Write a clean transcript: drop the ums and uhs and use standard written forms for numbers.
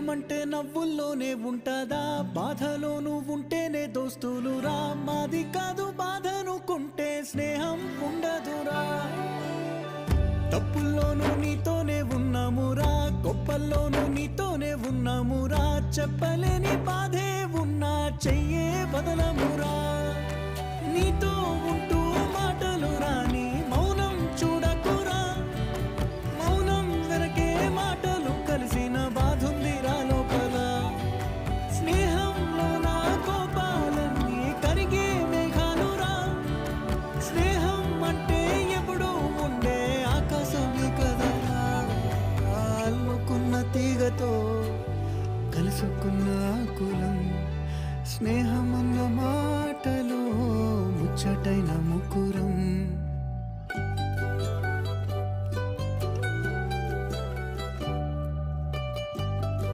స్నేహమంటే నవ్వుల్లోనే ఉంటదా, బాధలోనూ ఉంటేనే దోస్తులురా. మాది కాదు బాధనుకుంటే స్నేహం ఉండదురా. తప్పుల్లోనూ నీతోనే ఉన్నామురా, గొప్పల్లోనూ నీతోనే ఉన్నామురా. చెప్పలేని బాధే ఉన్నా చెయ్యే బదలమురా. నీతో ఉంటూ మాటలు రాని మౌనం చూడకురా. మౌనం వెనకే మాటలు కలిసిన బాధుందిరా లోపల. స్నేహంలో నా కోపాలన్నీ కరిగే మేఘాలురా. స్నేహం అంటే ఎప్పుడు ఉండే ఆకాశమే కదరా. అల్లుకున్న తీగతో కలుసుకున్న కులం, స్నేహమన్న మాటలో ముచ్చటైన ముకురం.